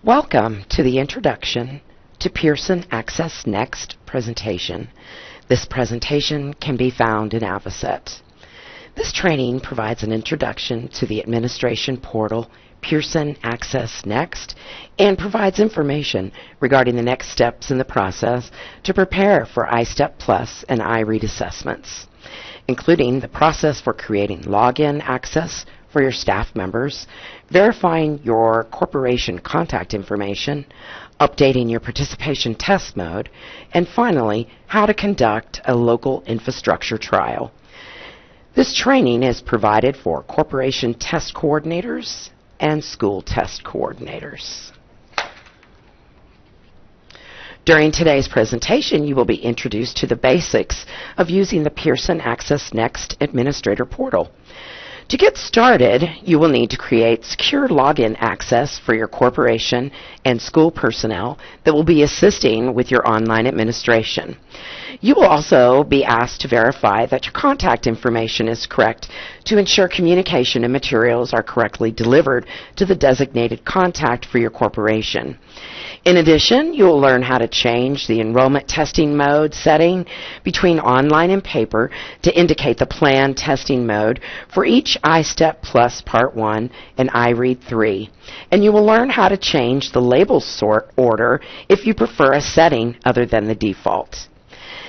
Welcome to the Introduction to Pearson Access Next presentation. This presentation can be found in Avocet. This training provides an introduction to the administration portal Pearson Access Next and provides information regarding the next steps in the process to prepare for iStep Plus and iRead assessments, including the process for creating login access for your staff members, verifying your corporation contact information, updating your participation test mode, and finally, how to conduct a local infrastructure trial. This training is provided for corporation test coordinators and school test coordinators. During today's presentation, you will be introduced to the basics of using the Pearson Access Next Administrator Portal. To get started, you will need to create secure login access for your corporation and school personnel that will be assisting with your online administration. You will also be asked to verify that your contact information is correct to ensure communication and materials are correctly delivered to the designated contact for your corporation. In addition, you will learn how to change the enrollment testing mode setting between online and paper to indicate the planned testing mode for each iStep Plus Part 1 and iRead 3. And you will learn how to change the label sort order if you prefer a setting other than the default.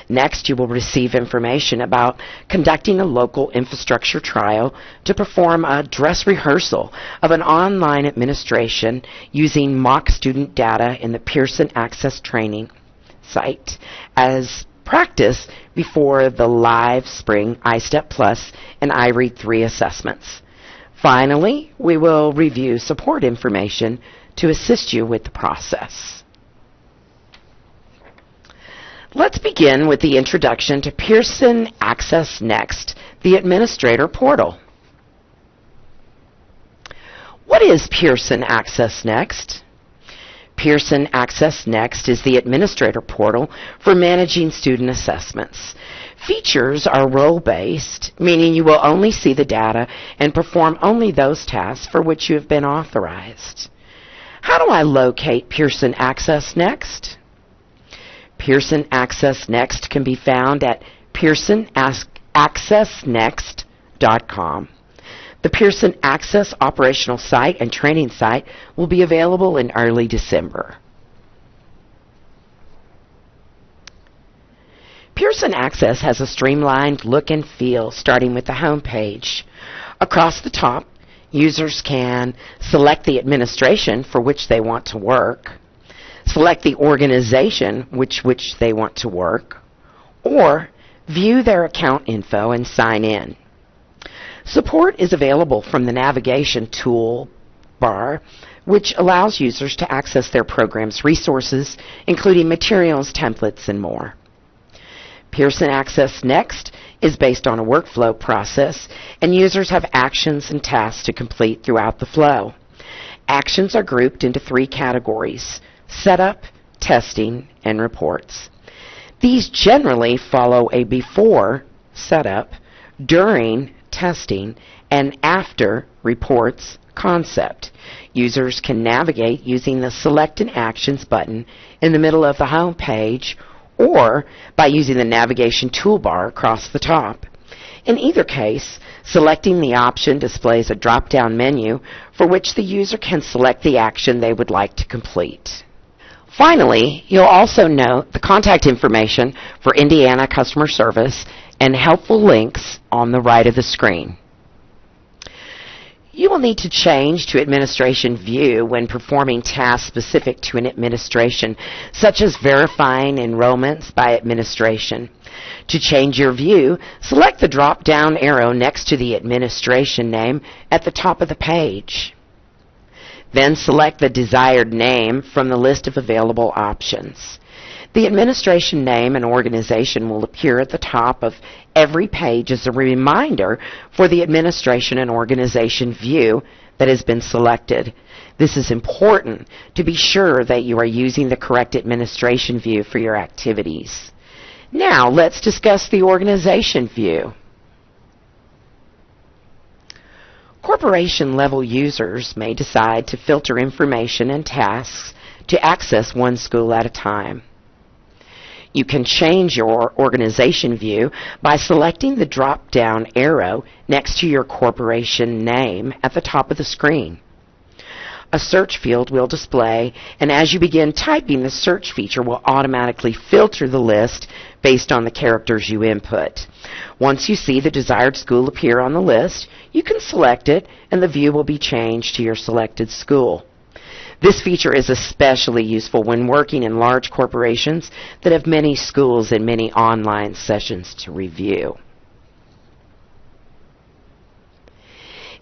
Next, you will receive information about conducting a local infrastructure trial to perform a dress rehearsal of an online administration using mock student data in the Pearson Access Training site as practice before the live spring iStep Plus and iRead 3 assessments. Finally, we will review support information to assist you with the process. Let's begin with the introduction to Pearson Access Next, the Administrator Portal. What is Pearson Access Next? Pearson Access Next is the Administrator Portal for managing student assessments. Features are role-based, meaning you will only see the data and perform only those tasks for which you have been authorized. How do I locate Pearson Access Next? Pearson Access Next can be found at PearsonAccessNext.com. The Pearson Access operational site and training site will be available in early December. Pearson Access has a streamlined look and feel starting with the home page. Across the top, users can select the administration for which they want to work, select the organization which they want to work, or view their account info and sign in. Support is available from the navigation tool bar, which allows users to access their program's resources, including materials, templates, and more. Pearson Access Next is based on a workflow process, and users have actions and tasks to complete throughout the flow. Actions are grouped into 3 categories: setup, testing, and reports. These generally follow a before setup, during testing, and after reports concept. Users can navigate using the Select an Actions button in the middle of the home page or by using the navigation toolbar across the top. In either case, selecting the option displays a drop-down menu for which the user can select the action they would like to complete. Finally, you'll also note the contact information for Indiana customer service and helpful links on the right of the screen. You will need to change to Administration View when performing tasks specific to an administration, such as verifying enrollments by administration. To change your view, select the drop-down arrow next to the administration name at the top of the page. Then select the desired name from the list of available options. The administration name and organization will appear at the top of every page as a reminder for the administration and organization view that has been selected. This is important to be sure that you are using the correct administration view for your activities. Now let's discuss the organization view. Corporation-level users may decide to filter information and tasks to access one school at a time. You can change your organization view by selecting the drop-down arrow next to your corporation name at the top of the screen. A search field will display, and as you begin typing, the search feature will automatically filter the list based on the characters you input. Once you see the desired school appear on the list, you can select it, and the view will be changed to your selected school. This feature is especially useful when working in large corporations that have many schools and many online sessions to review.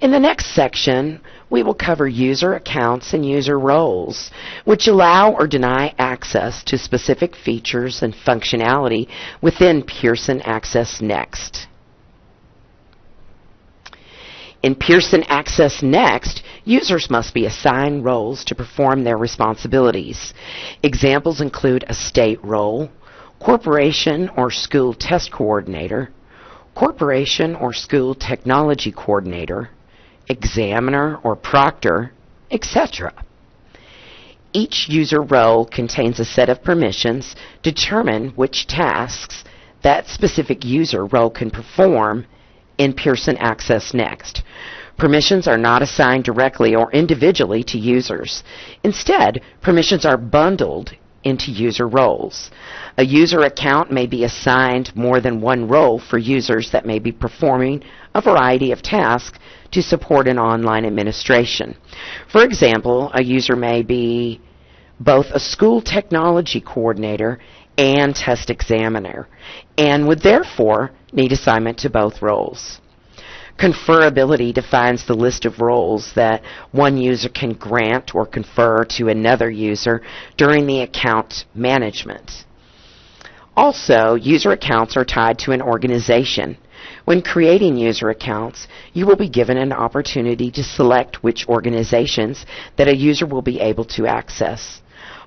In the next section, we will cover user accounts and user roles, which allow or deny access to specific features and functionality within PearsonAccessNext. In PearsonAccessNext, users must be assigned roles to perform their responsibilities. Examples include a state role, corporation or school test coordinator, corporation or school technology coordinator, examiner or proctor, etc. Each user role contains a set of permissions to determine which tasks that specific user role can perform in PearsonAccessNext. Permissions are not assigned directly or individually to users. Instead, permissions are bundled into user roles. A user account may be assigned more than one role for users that may be performing a variety of tasks to support an online administration. For example, a user may be both a school technology coordinator and test examiner, and would therefore need assignment to both roles. Conferability defines the list of roles that one user can grant or confer to another user during the account management. Also, user accounts are tied to an organization. When creating user accounts, you will be given an opportunity to select which organizations that a user will be able to access.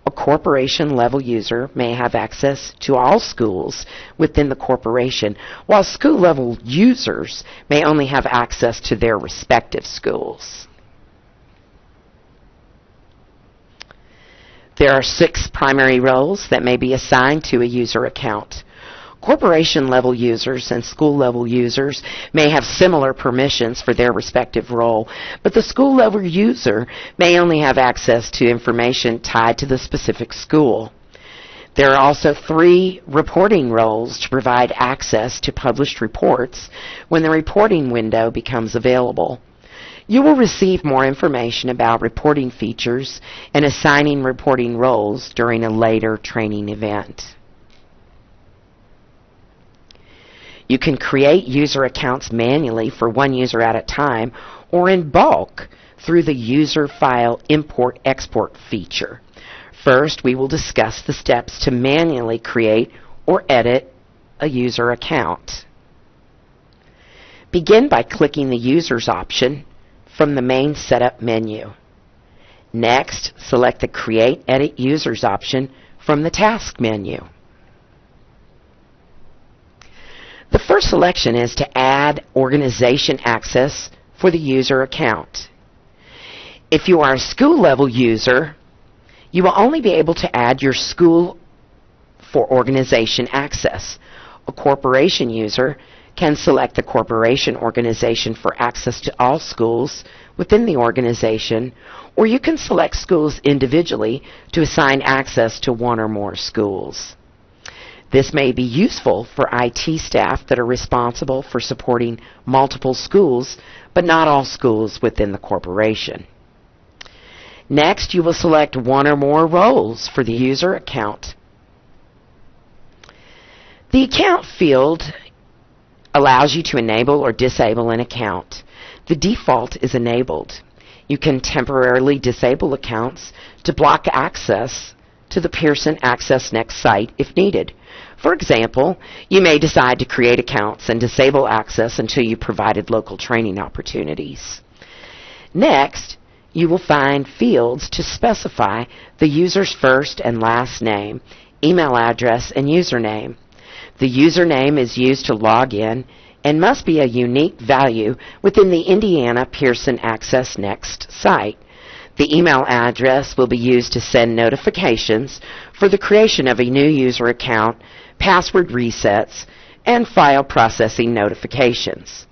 A corporation-level user may have access to all schools within the corporation, while school-level users may only have access to their respective schools. There are 6 primary roles that may be assigned to a user account. Corporation-level users and school-level users may have similar permissions for their respective role, but the school-level user may only have access to information tied to the specific school. There are also 3 reporting roles to provide access to published reports when the reporting window becomes available. You will receive more information about reporting features and assigning reporting roles during a later training event. You can create user accounts manually for one user at a time or in bulk through the user file import-export feature. First, we will discuss the steps to manually create or edit a user account. Begin by clicking the Users option from the main Setup menu. Next, select the Create Edit Users option from the Task menu. The first selection is to add organization access for the user account. If you are a school-level user, you will only be able to add your school for organization access. A corporation user can select the corporation organization for access to all schools within the organization, or you can select schools individually to assign access to one or more schools. This may be useful for IT staff that are responsible for supporting multiple schools, but not all schools within the corporation. Next, you will select one or more roles for the user account. The Account field allows you to enable or disable an account. The default is enabled. You can temporarily disable accounts to block access to the PearsonAccessNext site if needed. For example, you may decide to create accounts and disable access until you provided local training opportunities. Next, you will find fields to specify the user's first and last name, email address, and username. The username is used to log in, and must be a unique value within the Indiana PearsonAccessNext site. The email address will be used to send notifications for the creation of a new user account, password resets, and file processing notifications.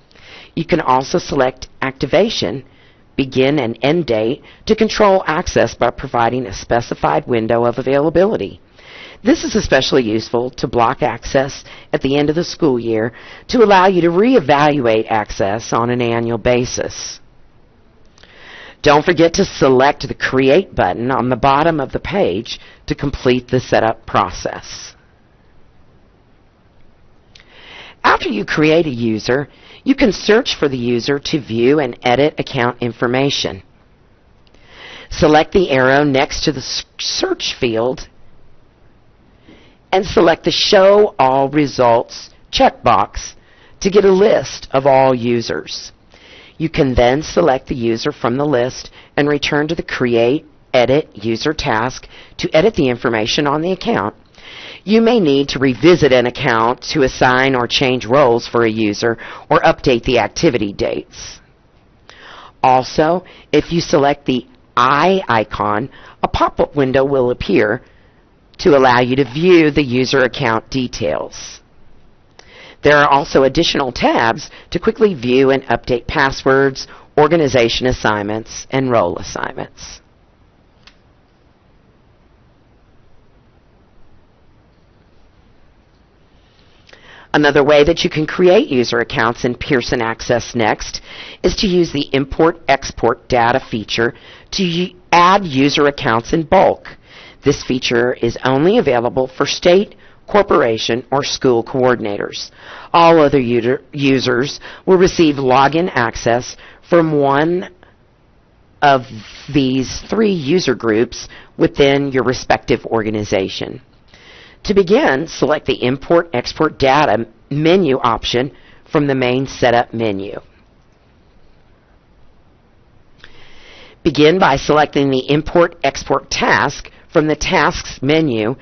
You can also select activation, begin and end date to control access by providing a specified window of availability. This is especially useful to block access at the end of the school year to allow you to reevaluate access on an annual basis. Don't forget to select the Create button on the bottom of the page to complete the setup process. After you create a user, you can search for the user to view and edit account information. Select the arrow next to the search field and select the Show All Results checkbox to get a list of all users. You can then select the user from the list and return to the Create, Edit User task to edit the information on the account. You may need to revisit an account to assign or change roles for a user or update the activity dates. Also, if you select the eye icon, a pop-up window will appear to allow you to view the user account details. There are also additional tabs to quickly view and update passwords, organization assignments, and role assignments. Another way that you can create user accounts in PearsonAccessNext is to use the Import-Export Data feature to add user accounts in bulk. This feature is only available for state, corporation, or school coordinators. All other users will receive login access from one of these 3 user groups within your respective organization. To begin, select the Import-Export Data menu option from the main Setup menu. Begin by selecting the Import-Export task from the Tasks menu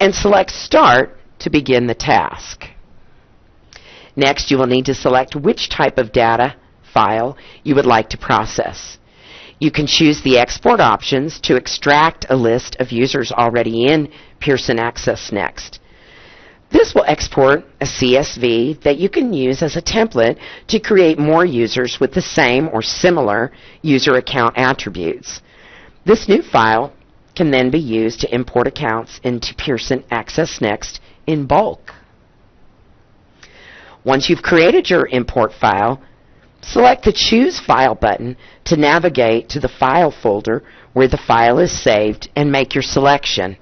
and select Start to begin the task. Next, you will need to select which type of data file you would like to process. You can choose the export options to extract a list of users already in PearsonAccessNext. This will export a CSV that you can use as a template to create more users with the same or similar user account attributes. This new file can then be used to import accounts into PearsonAccessNext in bulk. Once you've created your import file, select the Choose File button to navigate to the File folder where the file is saved and make your selection.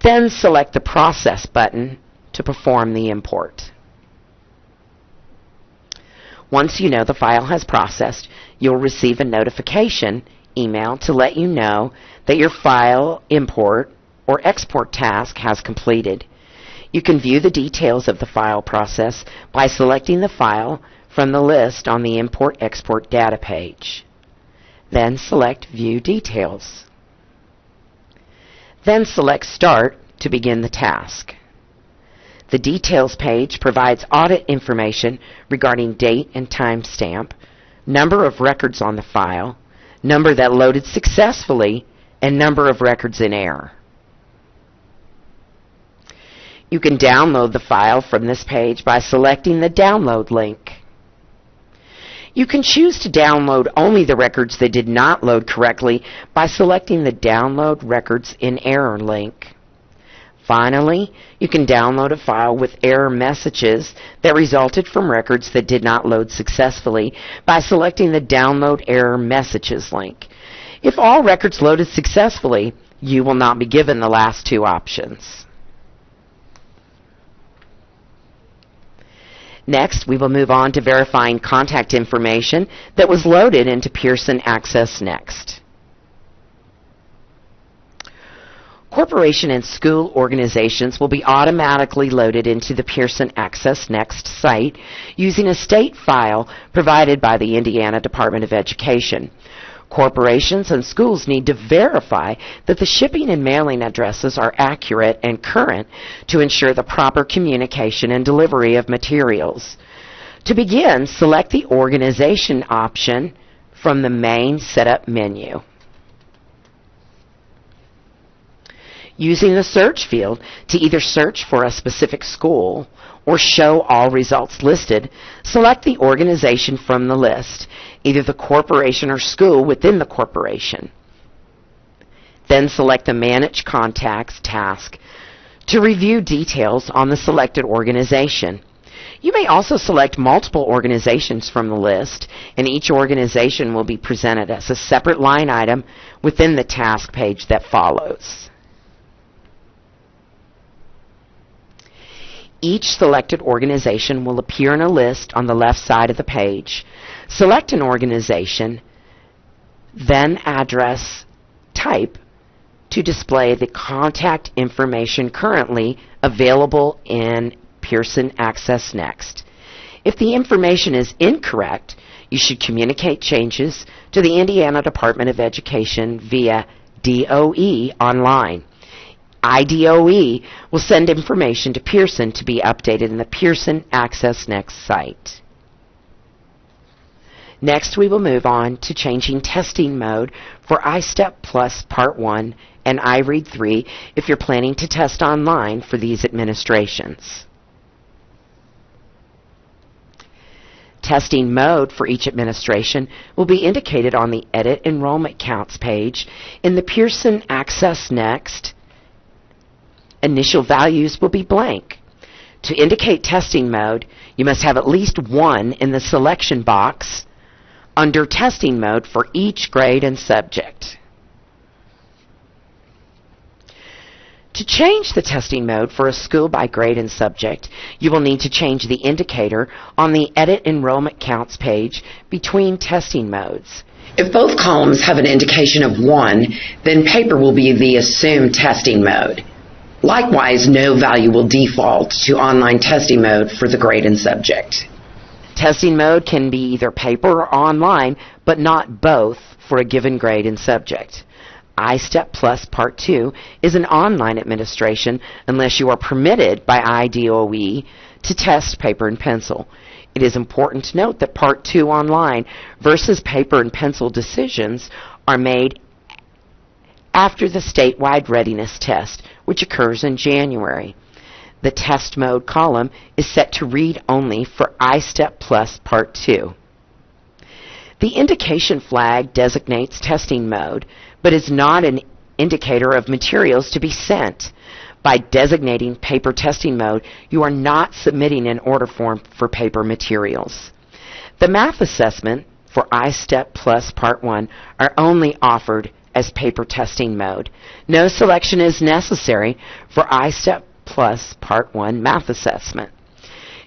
Then select the Process button to perform the import. Once you know the file has processed, you'll receive a notification email to let you know that your file import or export task has completed. You can view the details of the file process by selecting the file from the list on the Import-Export Data page. Then select View Details. Then select Start to begin the task. The Details page provides audit information regarding date and time stamp, number of records on the file, number that loaded successfully, and number of records in error. You can download the file from this page by selecting the Download link. You can choose to download only the records that did not load correctly by selecting the Download Records in Error link. Finally, you can download a file with error messages that resulted from records that did not load successfully by selecting the Download Error Messages link. If all records loaded successfully, you will not be given the last 2 options. Next, we will move on to verifying contact information that was loaded into PearsonAccessNext. Corporation and school organizations will be automatically loaded into the PearsonAccessNext site using a state file provided by the Indiana Department of Education. Corporations and schools need to verify that the shipping and mailing addresses are accurate and current to ensure the proper communication and delivery of materials. To begin, select the Organization option from the main Setup menu. Using the search field to either search for a specific school or show all results listed, select the organization from the list, either the corporation or school within the corporation. Then select the Manage Contacts task to review details on the selected organization. You may also select multiple organizations from the list, and each organization will be presented as a separate line item within the task page that follows. Each selected organization will appear in a list on the left side of the page. Select an organization, then address type to display the contact information currently available in PearsonAccessNext. If the information is incorrect, you should communicate changes to the Indiana Department of Education via DOE online. IDOE will send information to Pearson to be updated in the PearsonAccessNext site. Next, we will move on to changing testing mode for iStep Plus Part 1 and iRead 3 if you're planning to test online for these administrations. Testing mode for each administration will be indicated on the Edit Enrollment Counts page in the PearsonAccessNext. Initial values will be blank. To indicate testing mode, you must have at least 1 in the selection box under testing mode for each grade and subject. To change the testing mode for a school by grade and subject, you will need to change the indicator on the Edit Enrollment Counts page between testing modes. If both columns have an indication of 1, then paper will be the assumed testing mode. Likewise, no value will default to online testing mode for the grade and subject. Testing mode can be either paper or online, but not both for a given grade and subject. iStep Plus Part 2 is an online administration unless you are permitted by IDOE to test paper and pencil. It is important to note that Part 2 online versus paper and pencil decisions are made after the statewide readiness test, which occurs in January. The test mode column is set to read only for iStep Plus Part 2. The indication flag designates testing mode, but is not an indicator of materials to be sent. By designating paper testing mode, you are not submitting an order form for paper materials. The math assessment for iStep Plus Part 1 are only offered as paper testing mode. No selection is necessary for iStep Plus Part 1 math assessment.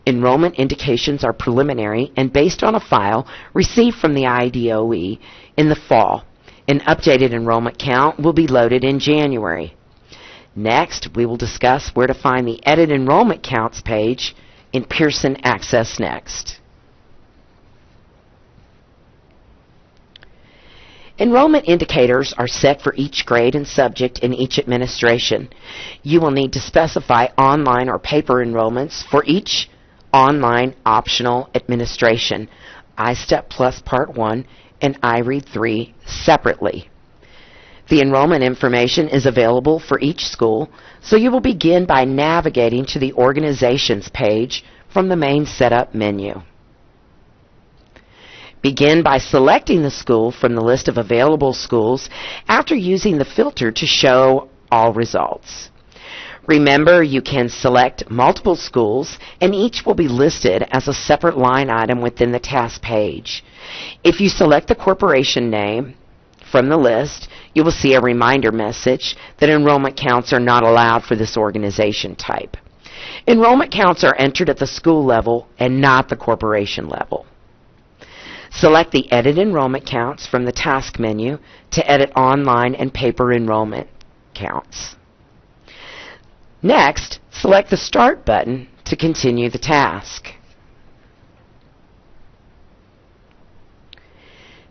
Enrollment indications are preliminary and based on a file received from the IDOE in the fall. An updated enrollment count will be loaded in January. Next, we will discuss where to find the Edit Enrollment Counts page in PearsonAccessNext. Enrollment indicators are set for each grade and subject in each administration. You will need to specify online or paper enrollments for each online optional administration, iStep Plus Part 1 and iRead 3 separately. The enrollment information is available for each school, so you will begin by navigating to the Organizations page from the main Setup menu. Begin by selecting the school from the list of available schools after using the filter to show all results. Remember, you can select multiple schools, and each will be listed as a separate line item within the task page. If you select the corporation name from the list, you will see a reminder message that enrollment counts are not allowed for this organization type. Enrollment counts are entered at the school level and not the corporation level. Select the Edit Enrollment Counts from the Task menu to edit online and paper enrollment counts. Next, select the Start button to continue the task.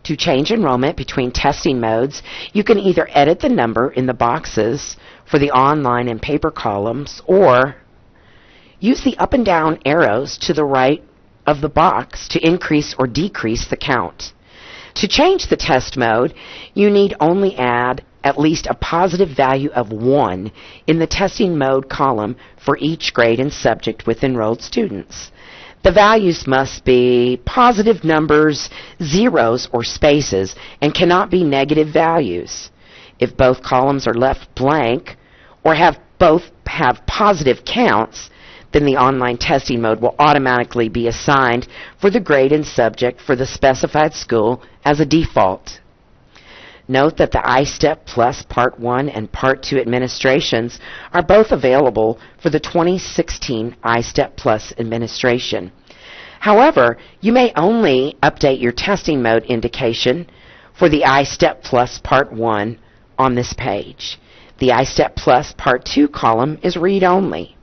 To change enrollment between testing modes, you can either edit the number in the boxes for the online and paper columns or use the up and down arrows to the right of the box to increase or decrease the count. To change the test mode, you need only add at least a positive value of 1 in the testing mode column for each grade and subject with enrolled students. The values must be positive numbers, zeros, or spaces, and cannot be negative values. If both columns are left blank or both have positive counts, then the online testing mode will automatically be assigned for the grade and subject for the specified school as a default. Note that the iStep Plus Part 1 and Part 2 administrations are both available for the 2016 iStep Plus administration. However, you may only update your testing mode indication for the iStep Plus Part 1 on this page. The iStep Plus Part 2 column is read-only.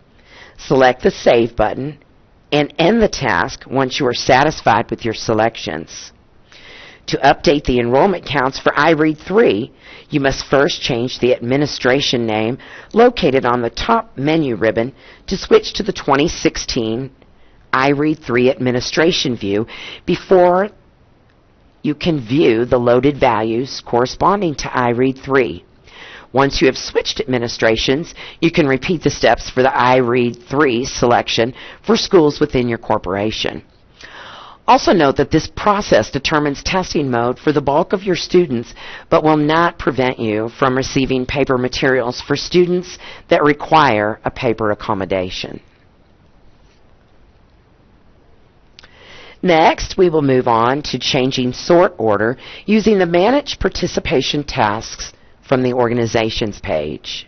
Select the Save button and end the task once you are satisfied with your selections. To update the enrollment counts for iRead 3, you must first change the administration name located on the top menu ribbon to switch to the 2016 iRead 3 administration view before you can view the loaded values corresponding to iRead 3. Once you have switched administrations, you can repeat the steps for the iRead 3 selection for schools within your corporation. Also note that this process determines testing mode for the bulk of your students, but will not prevent you from receiving paper materials for students that require a paper accommodation. Next, we will move on to changing sort order using the Manage Participation Tasks from the Organizations page.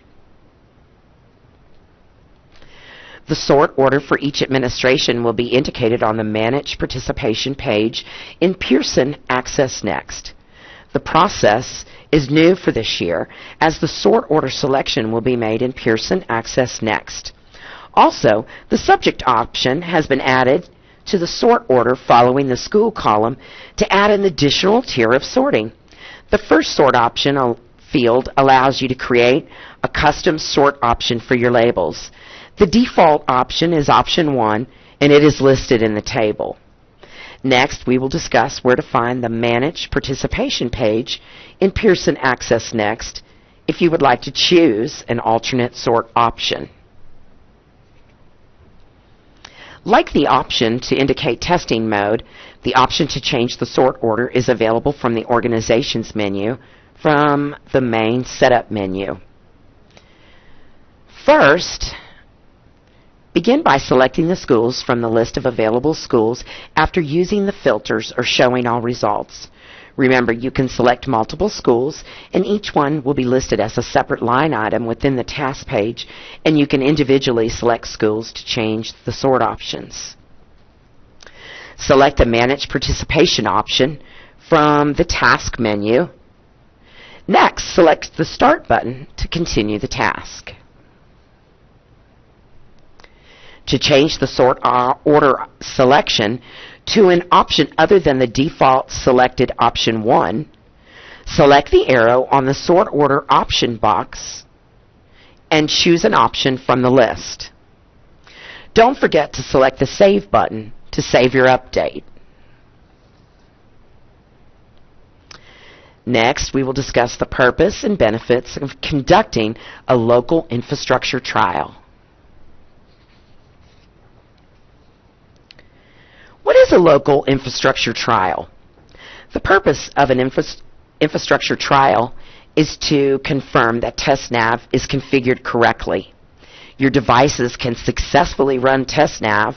The sort order for each administration will be indicated on the Manage Participation page in PearsonAccessNext. The process is new for this year, as the sort order selection will be made in PearsonAccessNext. Also, the subject option has been added to the sort order following the school column to add an additional tier of sorting. The first sort option field allows you to create a custom sort option for your labels. The default option is option 1, and it is listed in the table. Next, we will discuss where to find the Manage Participation page in PearsonAccessNext if you would like to choose an alternate sort option. Like the option to indicate testing mode, the option to change the sort order is available from the Organizations menu from the main Setup menu. First, begin by selecting the schools from the list of available schools after using the filters or showing all results. Remember, you can select multiple schools, and each one will be listed as a separate line item within the task page, and you can individually select schools to change the sort options. Select the Manage Participation option from the Task menu. Next, select the Start button to continue the task. To change the sort order selection to an option other than the default selected option 1, select the arrow on the sort order option box and choose an option from the list. Don't forget to select the Save button to save your update. Next, we will discuss the purpose and benefits of conducting a local infrastructure trial. What is a local infrastructure trial? The purpose of an infrastructure trial is to confirm that TestNav is configured correctly. Your devices can successfully run TestNav.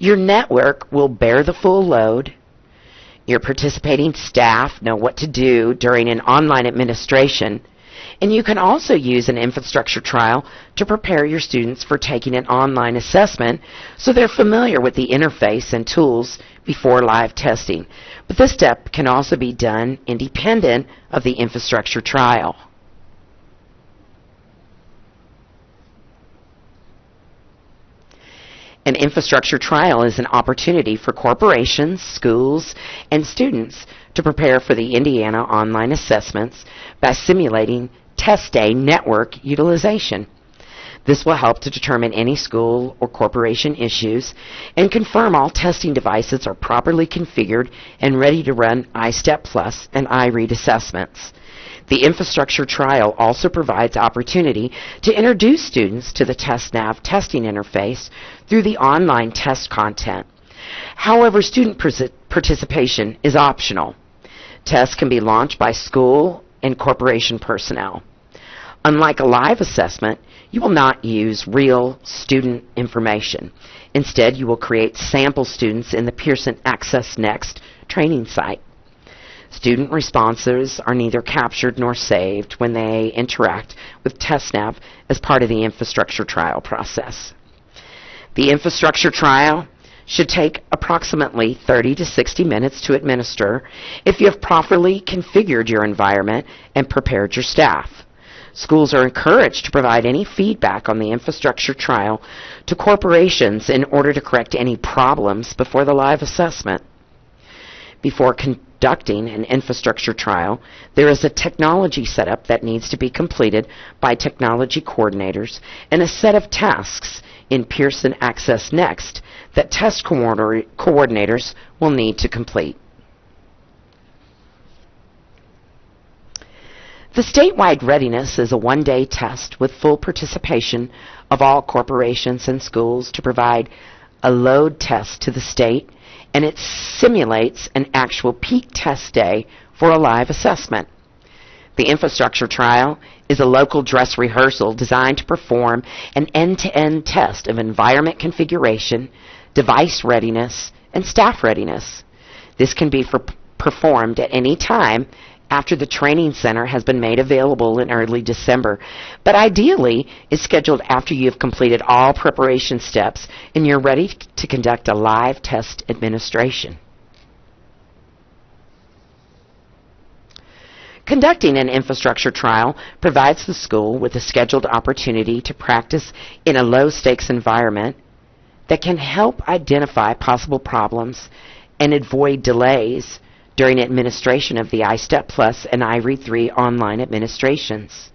Your network will bear the full load. Your participating staff know what to do during an online administration. And you can also use an infrastructure trial to prepare your students for taking an online assessment so they're familiar with the interface and tools before live testing. But this step can also be done independent of the infrastructure trial. An infrastructure trial is an opportunity for corporations, schools, and students to prepare for the Indiana online assessments by simulating test day network utilization. This will help to determine any school or corporation issues and confirm all testing devices are properly configured and ready to run iStep Plus and iRead assessments. The infrastructure trial also provides opportunity to introduce students to the TestNav testing interface through the online test content. However, student participation is optional. Tests can be launched by school and corporation personnel. Unlike a live assessment, you will not use real student information. Instead, you will create sample students in the PearsonAccessNext training site. Student responses are neither captured nor saved when they interact with TestNav as part of the infrastructure trial process. The infrastructure trial should take approximately 30 to 60 minutes to administer if you have properly configured your environment and prepared your staff. Schools are encouraged to provide any feedback on the infrastructure trial to corporations in order to correct any problems before the live assessment. Before conducting an infrastructure trial, there is a technology setup that needs to be completed by technology coordinators and a set of tasks in PearsonAccessNext that test coordinators will need to complete. The statewide readiness is a one-day test with full participation of all corporations and schools to provide a load test to the state, and it simulates an actual peak test day for a live assessment. The infrastructure trial is a local dress rehearsal designed to perform an end-to-end test of environment configuration, device readiness, and staff readiness. This can be performed at any time after the training center has been made available in early December, but ideally is scheduled after you have completed all preparation steps and you're ready to conduct a live test administration. Conducting an infrastructure trial provides the school with a scheduled opportunity to practice in a low-stakes environment that can help identify possible problems and avoid delays during administration of the iStep Plus and iRead 3 online administrations.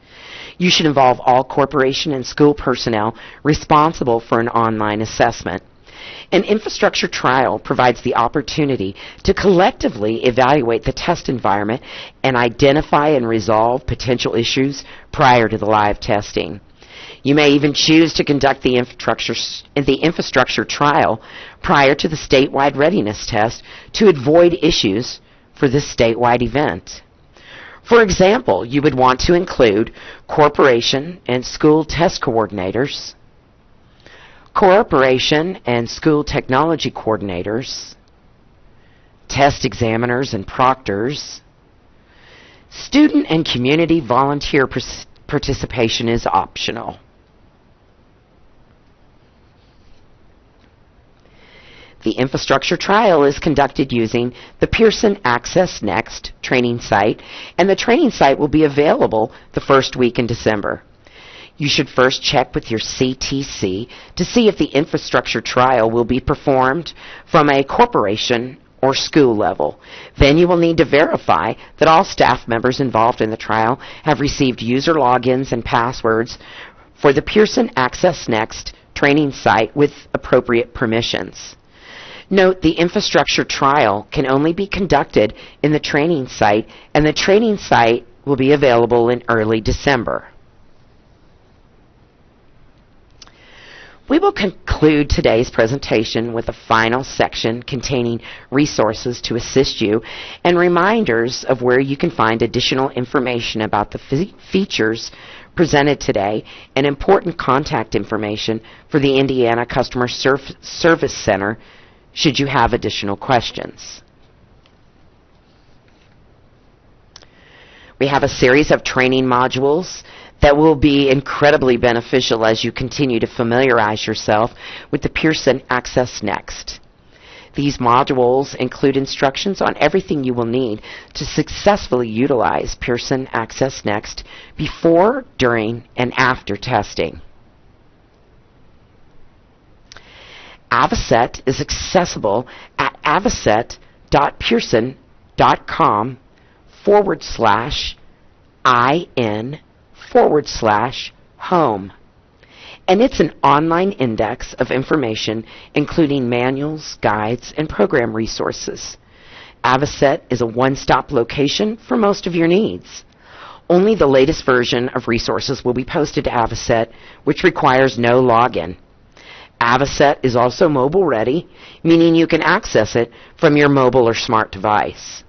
You should involve all corporation and school personnel responsible for an online assessment. An infrastructure trial provides the opportunity to collectively evaluate the test environment and identify and resolve potential issues prior to the live testing. You may even choose to conduct the infrastructure trial prior to the statewide readiness test to avoid issues for this statewide event. For example, you would want to include corporation and school test coordinators, corporation and school technology coordinators, test examiners and proctors. Student and community volunteer participation is optional. The infrastructure trial is conducted using the PearsonAccessNext training site, and the training site will be available the first week in December. You should first check with your CTC to see if the infrastructure trial will be performed from a corporation or school level. Then you will need to verify that all staff members involved in the trial have received user logins and passwords for the PearsonAccessNext training site with appropriate permissions. Note, the infrastructure trial can only be conducted in the training site, and the training site will be available in early December. We will conclude today's presentation with a final section containing resources to assist you and reminders of where you can find additional information about the features presented today and important contact information for the Indiana Customer Service Center should you have additional questions. We have a series of training modules that will be incredibly beneficial as you continue to familiarize yourself with the PearsonAccessNext. These modules include instructions on everything you will need to successfully utilize PearsonAccessNext before, during, and after testing. Avocet is accessible at avocet.pearson.com/in/home. and it's an online index of information including manuals, guides, and program resources. Avocet is a one-stop location for most of your needs. Only the latest version of resources will be posted to Avocet, which requires no login. Avocet is also mobile ready, meaning you can access it from your mobile or smart device.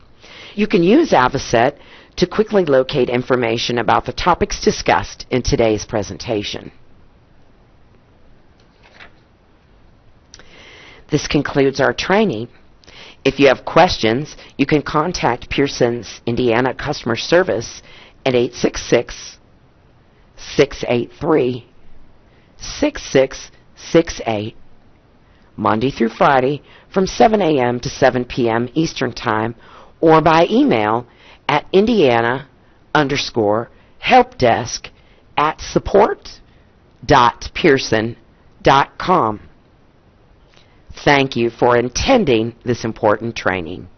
You can use Avocet to quickly locate information about the topics discussed in today's presentation. This concludes our training. If you have questions, you can contact Pearson's Indiana Customer Service at 866-683-6668, Monday through Friday from 7 a.m. to 7 p.m. Eastern Time, or by email at indiana_helpdesk@support.pearson.com. Thank you for attending this important training.